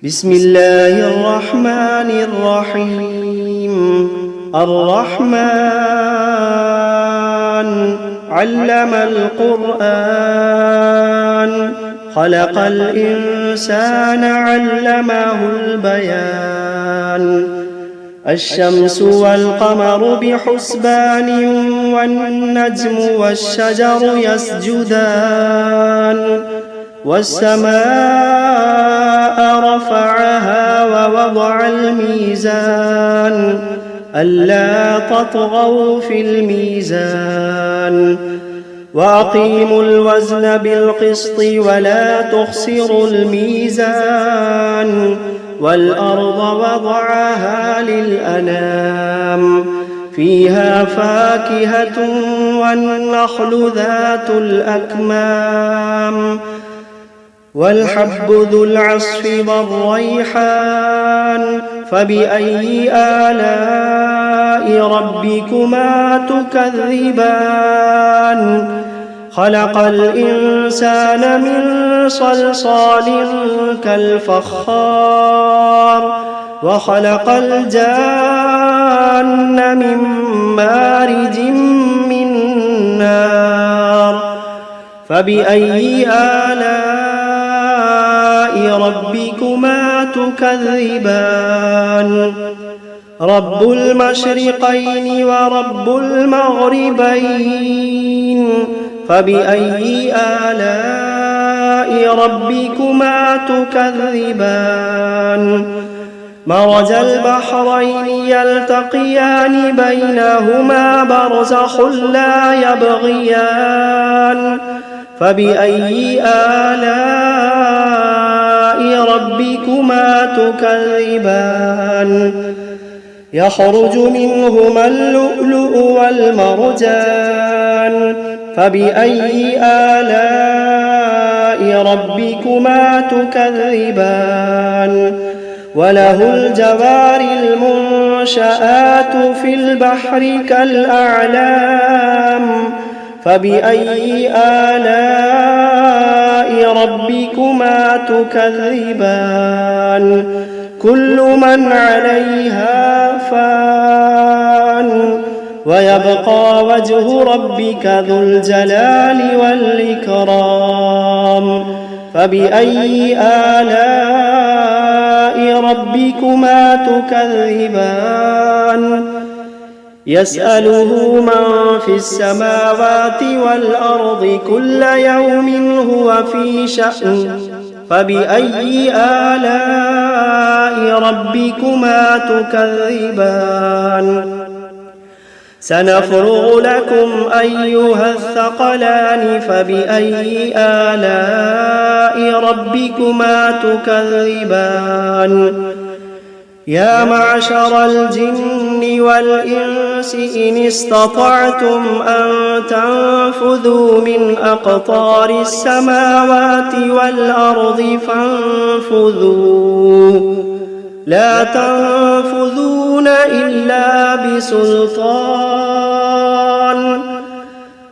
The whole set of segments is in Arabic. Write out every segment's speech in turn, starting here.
بسم الله الرحمن الرحيم. الرحمن علم القرآن، خلق الإنسان علمه البيان. الشمس والقمر بحسبان، والنجم والشجر يسجدان. والسماء رفعها ووضع الميزان، ألا تطغوا في الميزان. وأقيموا الوزن بالقسط ولا تخسروا الميزان. والأرض وضعها للأنام، فيها فاكهة والنخل ذات الأكمام، والحب ذو العصف والريحان. فبأي آلاء ربكما تكذبان؟ خلق الإنسان من صلصال كالفخار، وخلق الجان من مارج من نار. فبأي آلاء ربكما تكذبان؟ رب المشرقين ورب المغربين. فبأي آلاء ربكما تكذبان؟ مرج البحرين يلتقيان، بينهما برزخ لا يبغيان. فبأي آلاء ربكما تكذبان؟ يخرج منهما اللؤلؤ والمرجان. فبأي آلاء ربكما تكذبان؟ وله الجوار المنشآت في البحر كالأعلام. فبأي آلاء ربكما تكذبان؟ كل من عليها فان، ويبقى وجه ربك ذو الجلال والإكرام. فبأي آلاء ربكما تكذبان؟ يسأله من في السماوات والأرض كل يوم هو في شأن. فبأي آلاء ربكما تكذبان؟ سنفرغ لكم أيها الثقلان. فبأي آلاء ربكما تكذبان؟ يا معشر الجن والإنس إن استطعتم أن تنفذوا من أقطار السماوات والأرض فانفذوا، لا تنفذون إلا بسلطان.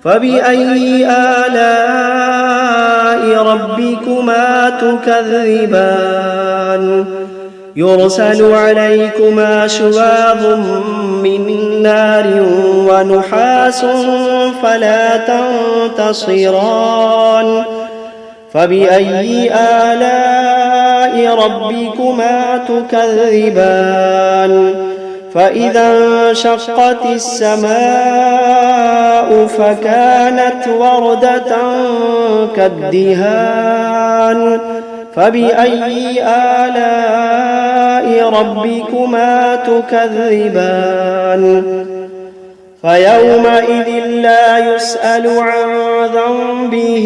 فبأي آلاء ربكما تكذبان؟ يرسل عليكما شواظ من نار ونحاس فلا تنتصران. فبأي آلاء ربكما تكذبان؟ فإذا انشقت السماء فكانت وردة كالدهان. فبأي آلاء ربكما تكذبان؟ فيومئذ لا يسأل عن ذنبه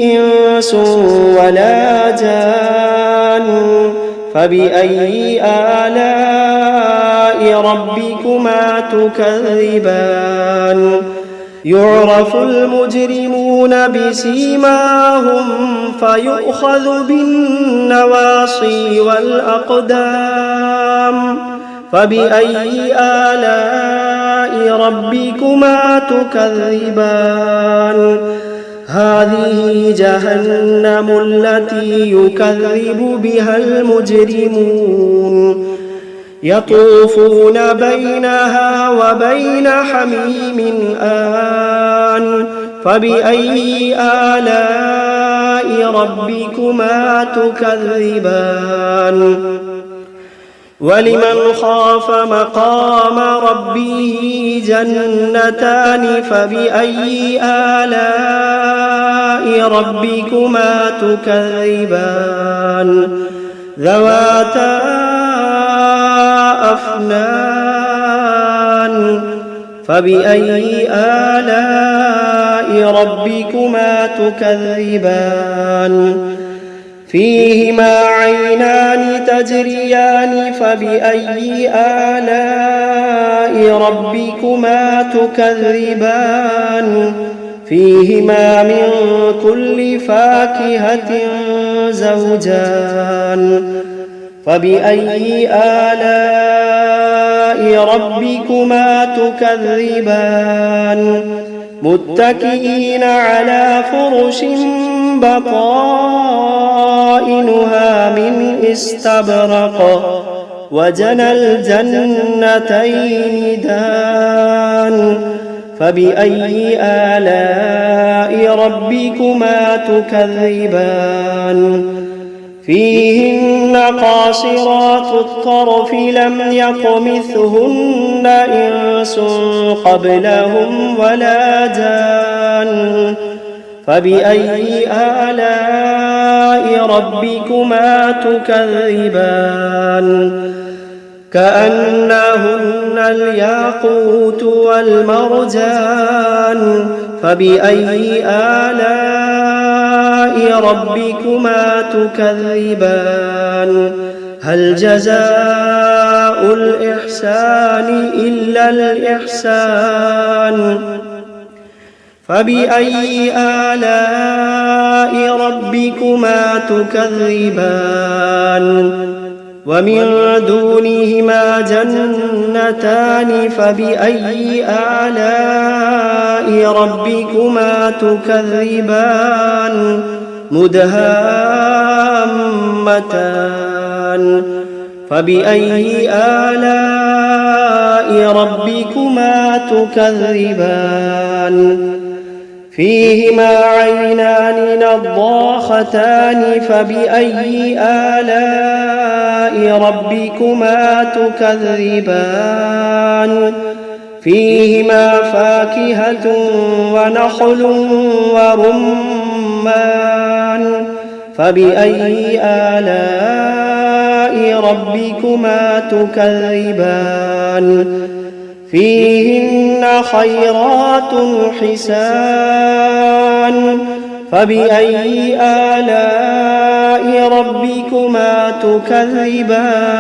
إنس ولا جان. فبأي آلاء ربكما تكذبان؟ يعرف المجرمون بسيماهم فيؤخذ بالنواصي والأقدام. فبأي آلاء ربكما تكذبان؟ هذه جهنم التي يكذب بها المجرمون يطوفون بينها وبين حميم آن فبأي آلاء ربكما تكذبان ولمن خاف مقام ربه جنتان فبأي آلاء ربكما تكذبان ذواتا أفنان فبأي آلاء ربكما تكذبان فيهما عينان تجريان فبأي آلاء ربكما تكذبان فيهما من كل فاكهة زوجان فبأي آلاء ربكما تكذبان متكئين على فرش بطائنها من استبرق وجنى الجنتين دان فبأي آلاء ربكما تكذبان فيهن قاصرات الطرف لم يطمثهن إنس قبلهم ولا جان فبأي آلاء ربكما تكذبان كأنهن الياقوت والمرجان فبأي آلاء ربكما تكذبان هل جزاء الإحسان إلا الإحسان فبأي آلاء ربكما تكذبان ومن دونهما جنتان فبأي آلاء ربكما تكذبان مدهامتان فبأي آلاء ربكما تكذبان فيهما عينان نضاختان فبأي آلاء ربكما تكذبان فيهما فاكهة ونخل ورمان فبأي آلاء ربكما تكذبان فيهن خيرات حسان فبأي آلاء ربكما تكذبان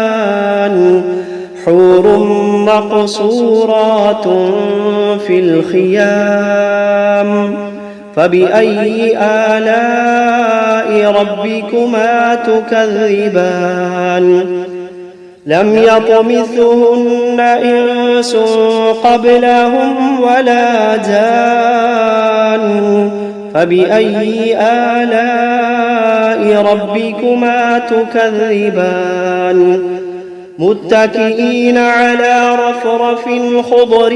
حور مقصورات في الخيام فبأي آلاء ربكما تكذبان لم يطمثهن إنس قبلهم ولا جان فبأي آلاء ربكما تكذبان متكئين على رفرف خضر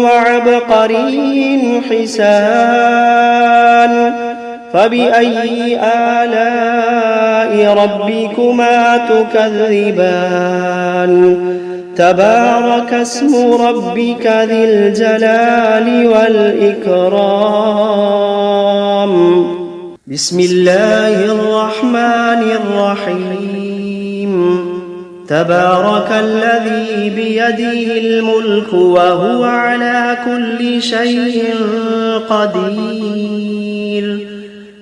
وعبقري حسان فبأي آلاء ربكما تكذبان تبارك اسم ربك ذي الجلال والإكرام بسم الله الرحمن الرحيم تبارك الذي بيده الملك وهو على كل شيء قدير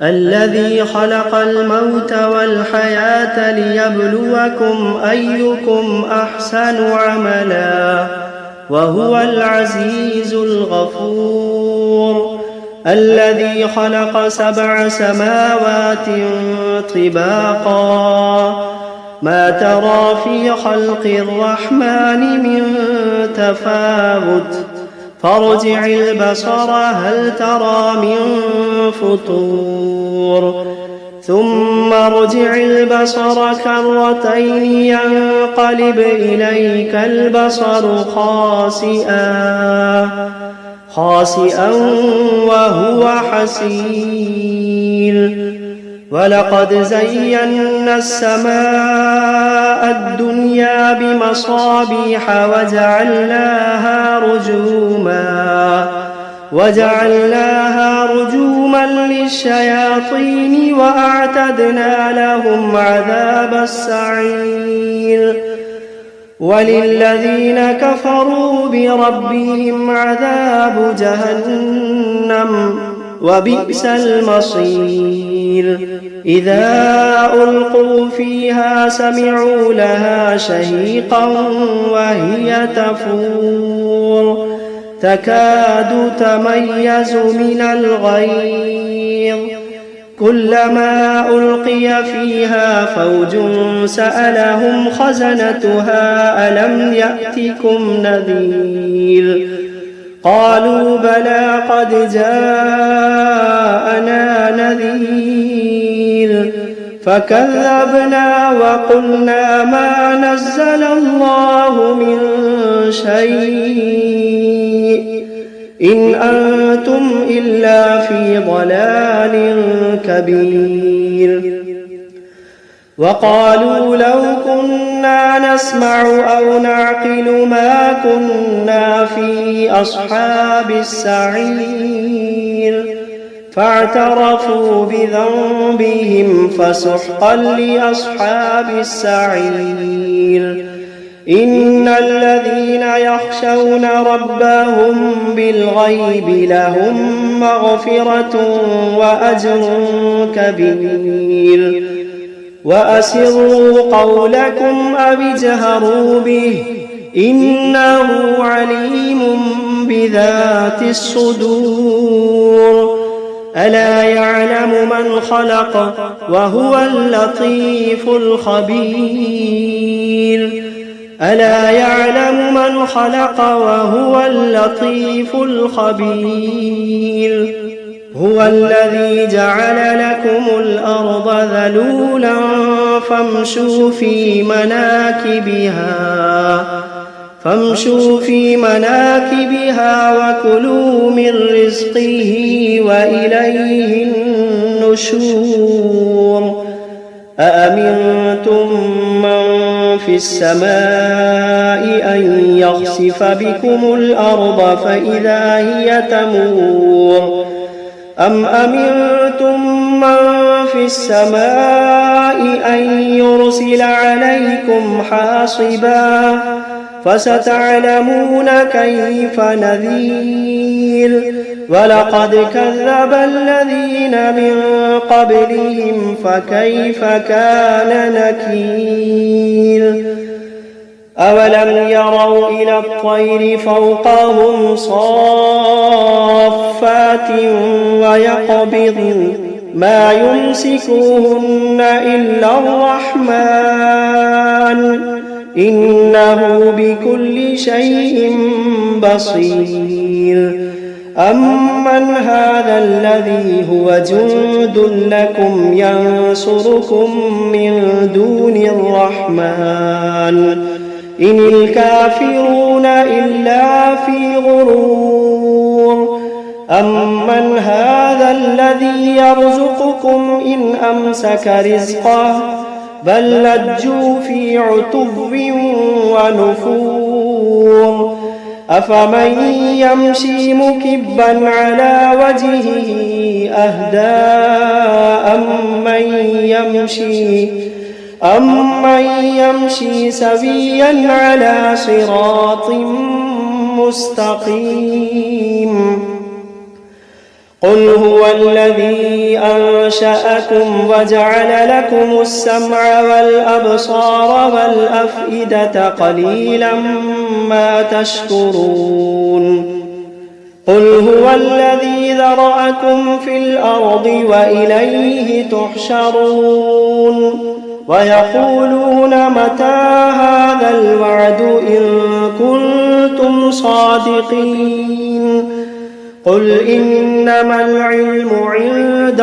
الذي خلق الموت والحياة ليبلوكم أيكم أحسن عملا وهو العزيز الغفور الذي خلق 7 سماوات طباقا ما ترى في خلق الرحمن من تفاوت فارجع البصر هل ترى من فطور ثم ارجع البصر كرتين ينقلب إليك البصر خاسئا وهو حسير ولقد زينا السماء الدنيا بمصابيح وجعلناها رجوما للشياطين وأعتدنا لهم عذاب السعير وللذين كفروا بربهم عذاب جهنم وبئس المصير إذا ألقوا فيها سمعوا لها شهيقا وهي تفور تكاد تميز من الغيظ كلما ألقي فيها فوج سألهم خزنتها ألم يأتكم نذير قالوا بلى قد جاءنا نذير فكذبنا وقلنا ما نزل الله من شيء إن أنتم إلا في ضلال كبير وقالوا لو كنا نسمع أو نعقل ما كنا في أصحاب السعير فاعترفوا بذنبهم فسحقا لأصحاب السعير إن الذين يخشون ربهم بالغيب لهم مغفرة وأجر كبير وأسروا قولكم أو اجهروا به إنه عليم بذات الصدور ألا يعلم من خلق وهو اللطيف الخبير ألا يعلم من خلق وهو اللطيف الخبير هو الذي جعل لكم الأرض ذلولا فامشوا في مناكبها وكلوا من رزقه وإليه النشور أأمنتم من في السماء أن يخسف بكم الأرض فإذا هي تمور أم أمنتم من في السماء أن يرسل عليكم حاصبا فستعلمون كيف نذير ولقد كذب الذين من قبلهم فكيف كان نكير أولم يروا إلى الطير فوقهم صافات ويقبضن ما يمسكوهن إلا الرحمن إنه بكل شيء بصير أمن هذا الذي هو جند لكم ينصركم من دون الرحمن إن الكافرون إلا في غرور أمن هذا الذي يرزقكم إن أمسك رزقه بل لجوا في عتب ونفور أفمن يمشي مكبا على وجهه أهدى أمن يمشي سويا على صراط مستقيم قل هو الذي أنشأكم وجعل لكم السمع والأبصار والأفئدة قليلا ما تشكرون قل هو الذي ذرأكم في الأرض وإليه تحشرون ويقولون متى هذا الوعد إن كنتم صادقين قل إنما العلم عند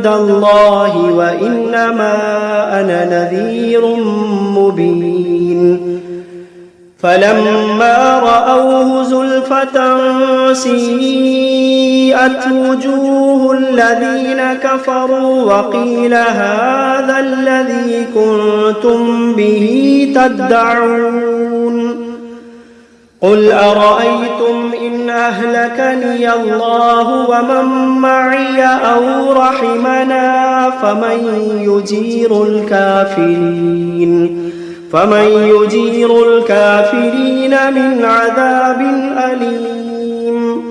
الله وإنما أنا نذير مبين فلما رأوه زلفة سيئت وجوه الذين كفروا وقيل هذا الذي كنتم به تدعون قل أرأيتم إن أهلكني الله ومن معي أو رحمنا فمن يجير الكافرين من عذاب أليم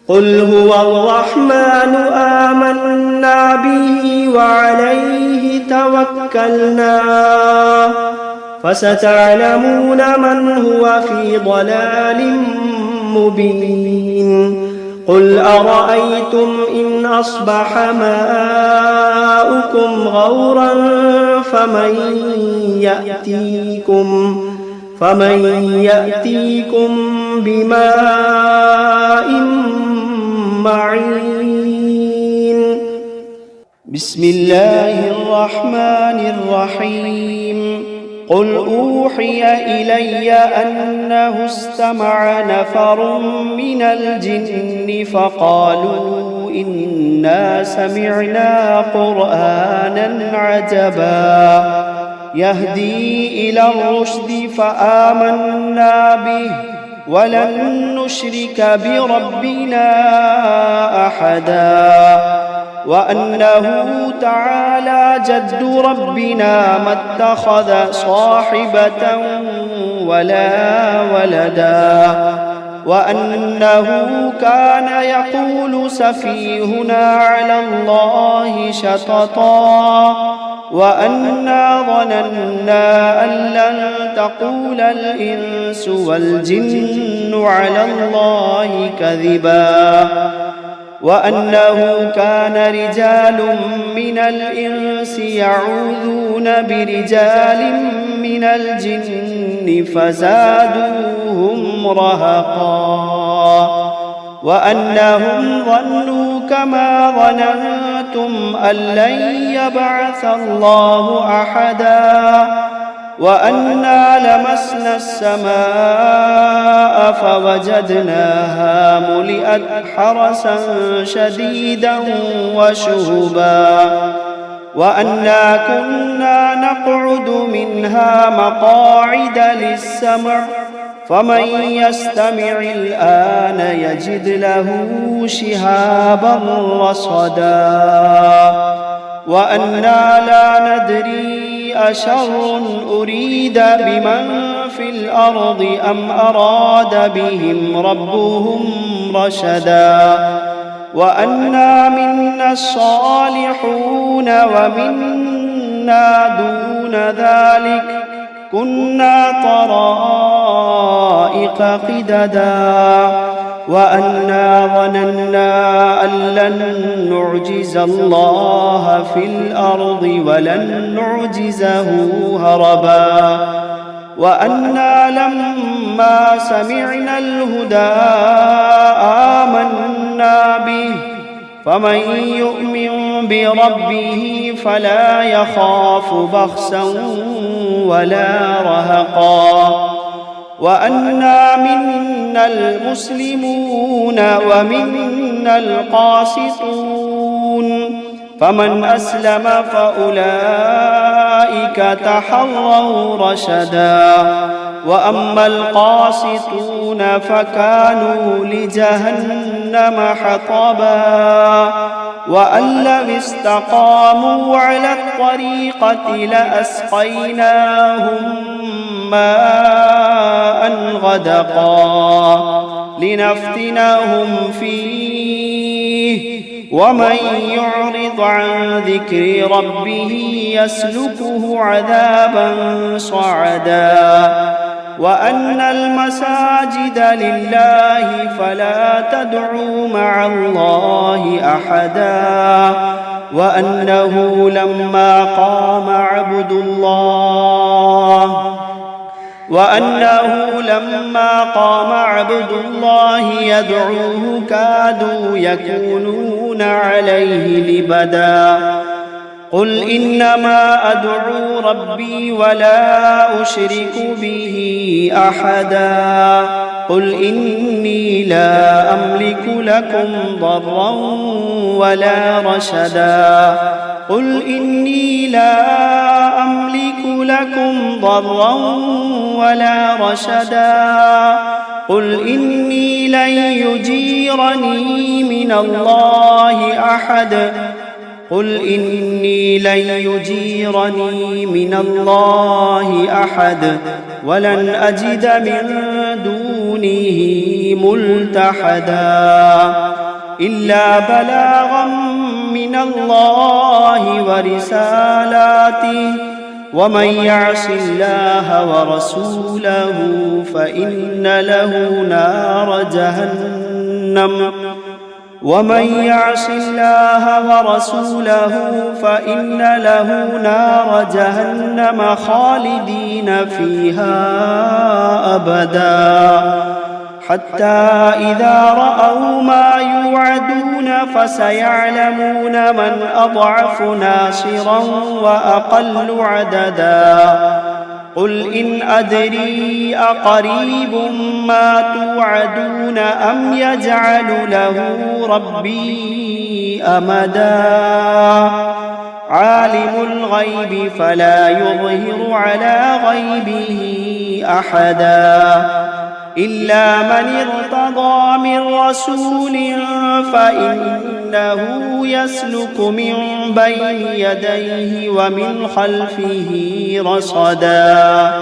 قل هو الرحمن آمنا به وعليه توكلنا فستعلمون من هو في ضلال مبين قل أرأيتم إن أصبح ماؤكم غورا فمن يأتيكم بماء معين بسم الله الرحمن الرحيم قل أوحي إلي أنه استمع نفر من الجن فقالوا إنا سمعنا قرآنا عجبا يهدي إلى الرشد فآمنا به ولن نشرك بربنا أحدا وأنه تعالى جد ربنا ما اتخذ صاحبة ولا ولدا وأنه كان يقول سفيهنا على الله شططا وأنا ظننا أن لن تقول الإنس والجن على الله كذبا وأنه كان رجال من الإنس يعوذون برجال من الجن فزادوهم رهقا وأنهم ظنوا كما ظننتم أن لن يبعث الله أحدا وأنا لمسنا السماء فوجدناها ملئت حرسا شديدا وشهبا وأنا كنا نقعد منها مقاعد للسمع فمن يستمع الآن يجد له شهابا رصدا وأنا لا ندري أشر أريد بمن في الأرض أم أراد بهم ربهم رشدا وأنا منا الصالحون ومنا دون ذلك كنا طرائق قددا وأنا ظننا أن لن نعجز الله في الأرض ولن نعجزه هربا وأنا لما سمعنا الهدى آمنا به فمن يؤمن بربه فلا يخاف بخسا ولا رهقا وأنا منا المسلمون ومنا القاسطون فمن أسلم فأولئك تحروا رشدا وأما القاسطون فكانوا لجهنم حطبا وأن لم استقاموا على الطريقة لأسقيناهم ماء غدقا لنفتنهم فيه ومن يعرض عن ذكر ربه يسلكه عذابا صعدا وأن المساجد لله فلا تدعوا مع الله أحدا وأنه لما قام عبد الله يدعوه كادوا يكونون عليه لبدا. قل إنما أدعو ربي ولا أشرك به أحدا. قل إني لا أملك لكم ضرا ولا رشدا. قل إني لا أملك لكم ضرا ولا رشدا. قل إني لن يجيرني من الله أحد. قل إني لن يجيرني من الله أحد ولن أجد من دونه ملتحدا إلا بلاغا من الله ورسالاته ومن يعص الله ورسوله فإن له نار جهنم خالدين فيها أبدا. حتى إذا رأوا ما يوعدون فسيعلمون من أضعف ناصرا وأقل عددا. قل إن أدري أقريب ما توعدون أم يجعل له ربي أمدا. عالم الغيب فلا يظهر على غيبه أحدا إلا من ارتضى من رسول فإنه يسلك من بين يديه ومن خلفه رصدا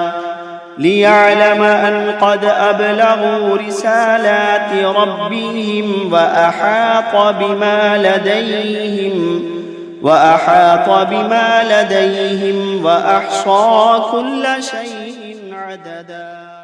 ليعلم أن قد أبلغوا رسالات ربهم وأحاط بما لديهم وأحصى كل شيء عددا.